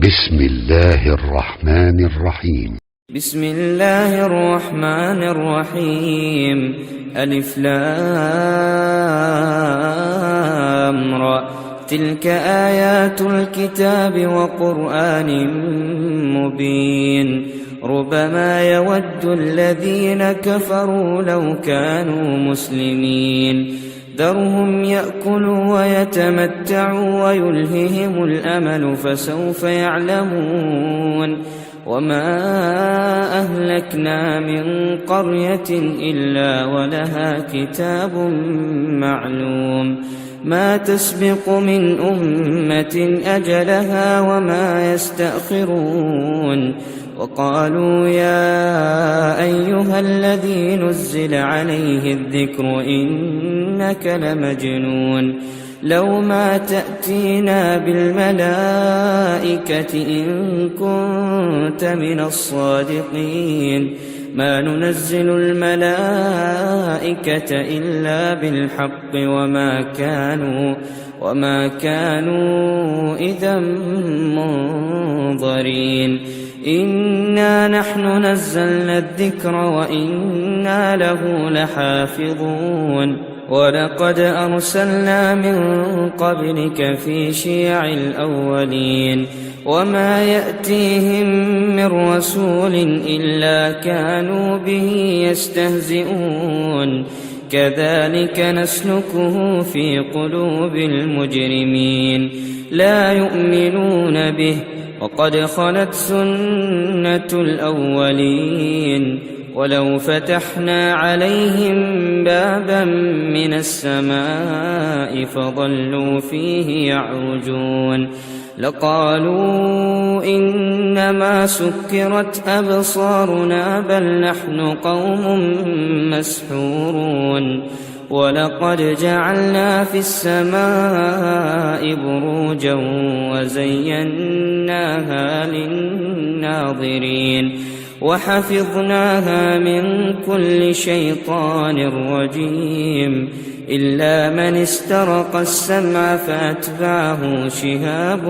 بسم الله الرحمن الرحيم. بسم الله الرحمن الرحيم. ألف لام را. تلك آيات الكتاب وقرآن مبين. ربما يود الذين كفروا لو كانوا مسلمين. ذرهم يأكلوا ويتمتعوا ويلههم الأمل فسوف يعلمون. وما أهلكنا من قرية إلا ولها كتاب معلوم. ما تسبق من أمة أجلها وما يستأخرون. وقالوا يا أيها الذي نزل عليه الذكر إنك لمجنون. لو ما تأتينا بالملائكة إن كنت من الصادقين. ما ننزل الملائكة إلا بالحق وما كانوا إذا منظرين. إنا نحن نزلنا الذكر وإنا له لحافظون. ولقد أرسلنا من قبلك في شيع الأولين. وما يأتيهم من رسول إلا كانوا به يستهزئون. كذلك نسلكه في قلوب المجرمين. لا يؤمنون به وقد خلت سنة الأولين. ولو فتحنا عليهم بابا من السماء فظلوا فيه يعرجون لقالوا إنما سكرت أبصارنا بل نحن قوم مسحورون. ولقد جعلنا في السماء بروجا وزيناها للناظرين وحفظناها من كل شيطان رجيم إلا من استرق السمع فأتبعه شهاب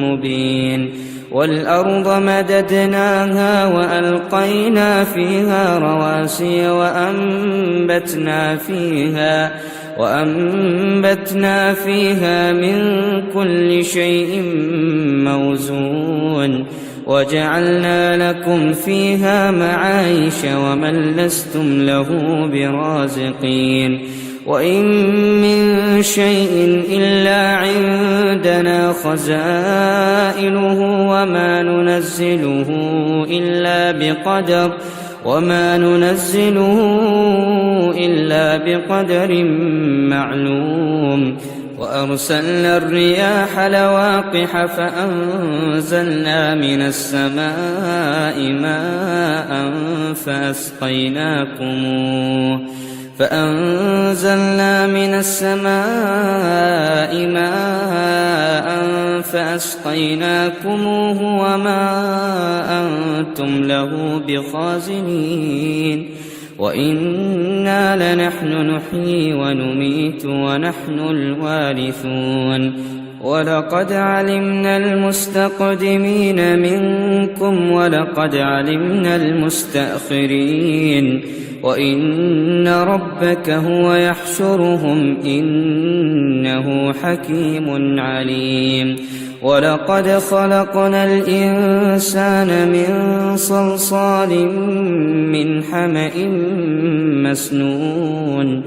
مبين. والأرض مددناها وألقينا فيها رواسي وأنبتنا فيها من كل شيء موزون. وجعلنا لكم فيها معايش ومن لستم له برازقين. وإن من شيء إلا عندنا خزائنه وما ننزله إلا بقدر معلوم. وأرسلنا الرياح لواقح فأنزلنا من السماء ماء فأسقيناكموه وما أنتم له بخازنين. وإنا لنحن نحيي ونميت ونحن الوارثون. ولقد علمنا المستقدمين منكم ولقد علمنا المستأخرين. وإن ربك هو يحشرهم إنه حكيم عليم. ولقد خلقنا الإنسان من صلصال من حمأ مسنون.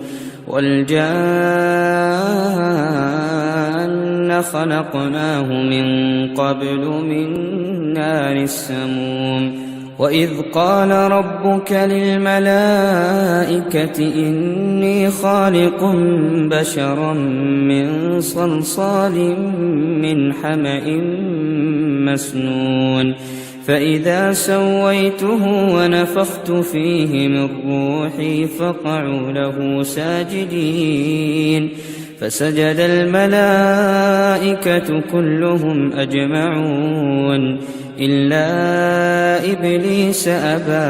والجان خلقناه من قبل من نار السموم. وإذ قال ربك للملائكة إني خالق بشرا من صلصال من حمأ مسنون. فإذا سويته ونفخت فيه من روحي فقعوا له ساجدين. فسجد الملائكة كلهم أجمعون إلا إبليس أبى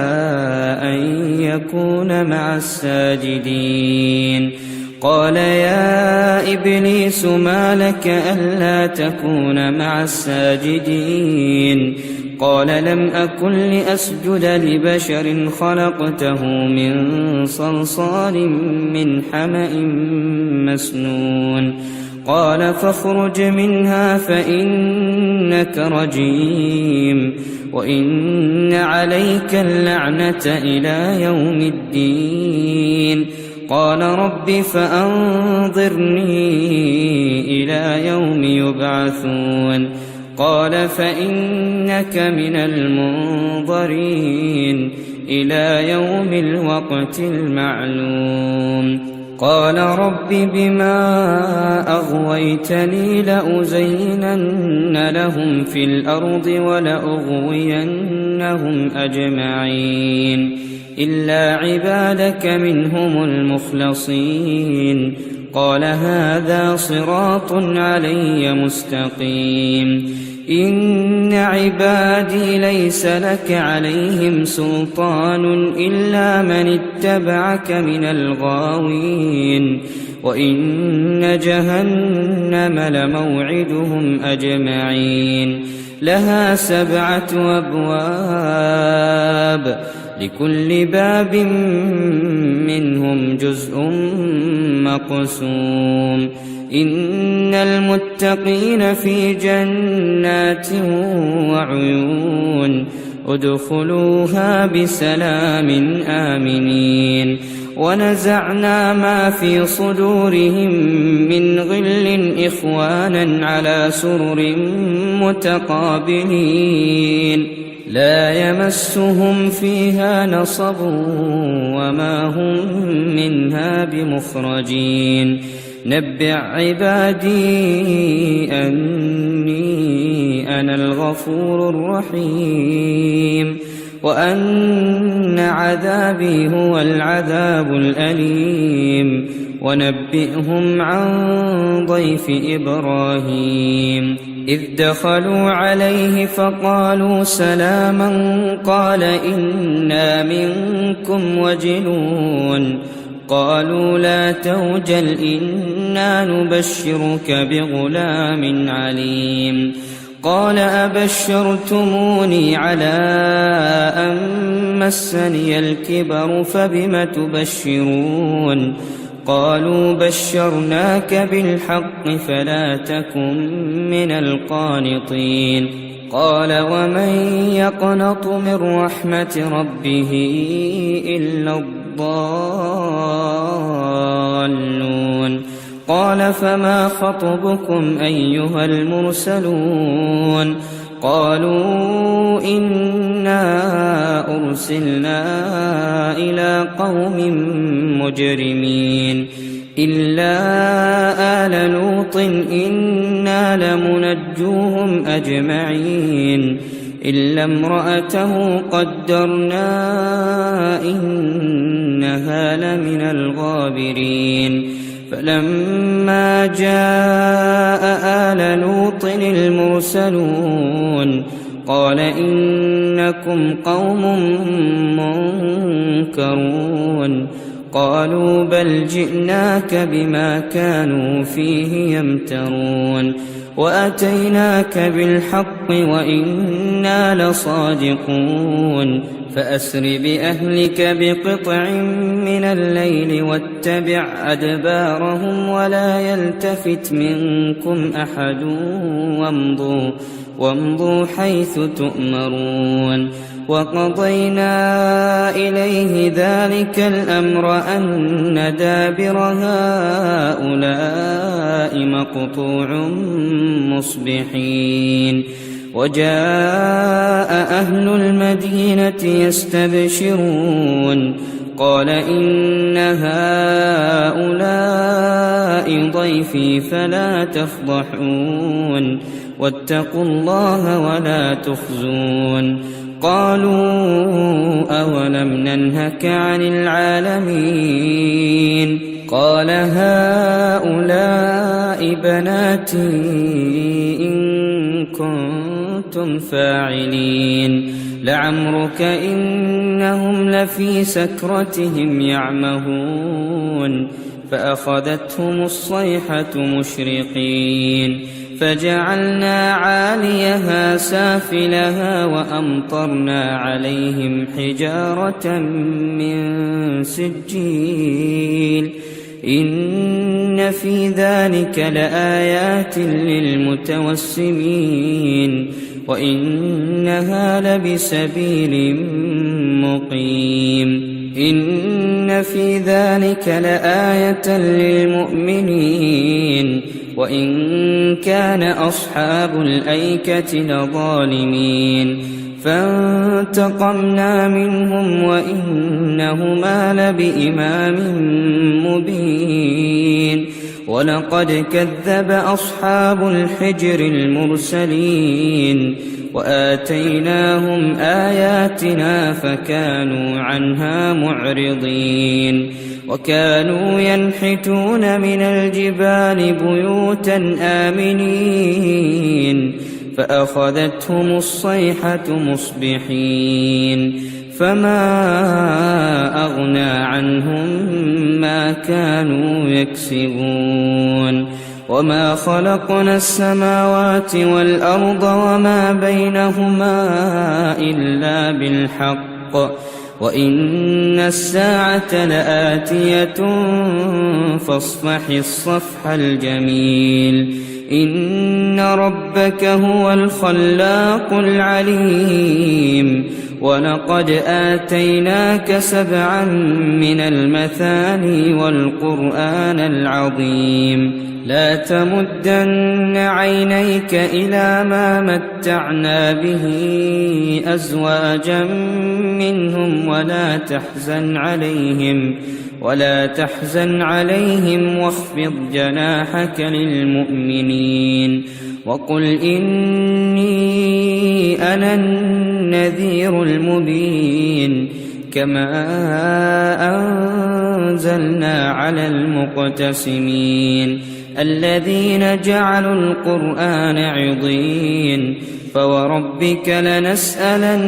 أن يكون مع الساجدين. قال يا إبليس ما لك ألا تكون مع الساجدين قال لم أكن لأسجد لبشر خلقته من صلصال من حمأ مسنون قال فاخرج منها فإنك رجيم وإن عليك اللعنة إلى يوم الدين قال رب فأنظرني إلى يوم يبعثون قال فإنك من المنظرين إلى يوم الوقت المعلوم قال رب بما أغويتني لأزينن لهم في الأرض ولأغوينهم أجمعين إلا عبادك منهم المخلصين قال هذا صراط علي مستقيم إن عبادي ليس لك عليهم سلطان إلا من اتبعك من الغاوين وإن جهنم لموعدهم أجمعين لها 7 أبواب لكل باب منهم جزء مقسوم إن المتقين في جنات وعيون ادخلوها بسلام آمنين ونزعنا ما في صدورهم من غل إخوانا على سرر متقابلين لا يمسهم فيها نصب وما هم منها بمخرجين نبئ عبادي أني أنا الغفور الرحيم وأن عذابي هو العذاب الأليم ونبئهم عن ضيف إبراهيم إذ دخلوا عليه فقالوا سلاما قال إنا منكم وجلون قالوا لا توجل إنا نبشرك بغلام عليم قال أبشرتموني على أن مسني الكبر فبم تبشرون قالوا بشرناك بالحق فلا تكن من القانطين قال ومن يقنط من رحمة ربه إلا الضالون قال فما خطبكم أيها المرسلون قالوا إنا أرسلنا إلى قوم مجرمين إلا آل لوط إنا لمنجوهم أجمعين إلا امرأته قدرنا إنها لمن الغابرين فلما جاء آل لوط المرسلون قال إنكم قوم منكرون قالوا بل جئناك بما كانوا فيه يمترون وأتيناك بالحق وإنا لصادقون فأسر بأهلك بقطع من الليل واتبع أدبارهم ولا يلتفت منكم أحد وامضوا حيث تؤمرون وقضينا إليه ذلك الأمر أن دابر هؤلاء مقطوع مصبحين وجاء أهل المدينة يستبشرون قال إن هؤلاء ضيفي فلا تفضحون واتقوا الله ولا تخزون قالوا أولم ننهك عن العالمين قال هؤلاء بناتي إن كنتم فاعلين لعمرك إنهم لفي سكرتهم يعمهون فأخذتهم الصيحة مشرقين فجعلنا عاليها سافلها وأمطرنا عليهم حجارة من سجيل إن في ذلك لآيات للمتوسمين وإنها لبسبيل مقيم إن في ذلك لآية للمؤمنين وإن كان أصحاب الأيكة لظالمين فانتقمنا منهم وإنهما لبإمام مبين ولقد كذب أصحاب الحجر المرسلين وآتيناهم آياتنا فكانوا عنها معرضين وكانوا ينحتون من الجبال بيوتا آمنين فأخذتهم الصيحة مصبحين فما أغنى عنهم ما كانوا يكسبون وما خلقنا السماوات والأرض وما بينهما إلا بالحق وإن الساعة لآتية فاصفح الصفح الجميل إن ربك هو الخلاق العليم ولقد آتيناك 7 من المثاني والقرآن العظيم لا تمدن عينيك إلى ما متعنا به أزواجا منهم ولا تحزن عليهم واخفض جناحك للمؤمنين وقل إني أنا النذير المبين كما أنزلنا على المقتسمين الذين جعلوا القرآن عضين فوربك لنسألنهم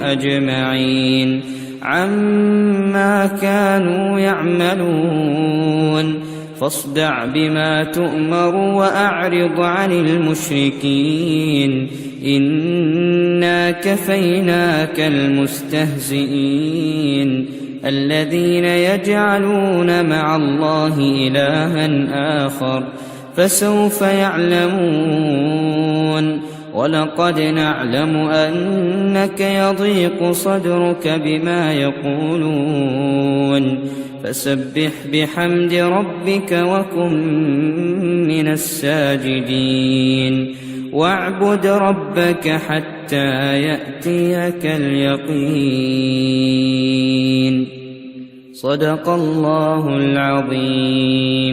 أجمعين عما كانوا يعملون فاصدع بما تؤمر وأعرض عن المشركين إنا كفيناك المستهزئين الذين يجعلون مع الله إلها آخر فسوف يعلمون ولقد نعلم أنك يضيق صدرك بما يقولون فسبح بحمد ربك وكن من الساجدين واعبد ربك حتى يأتيك اليقين صدق الله العظيم.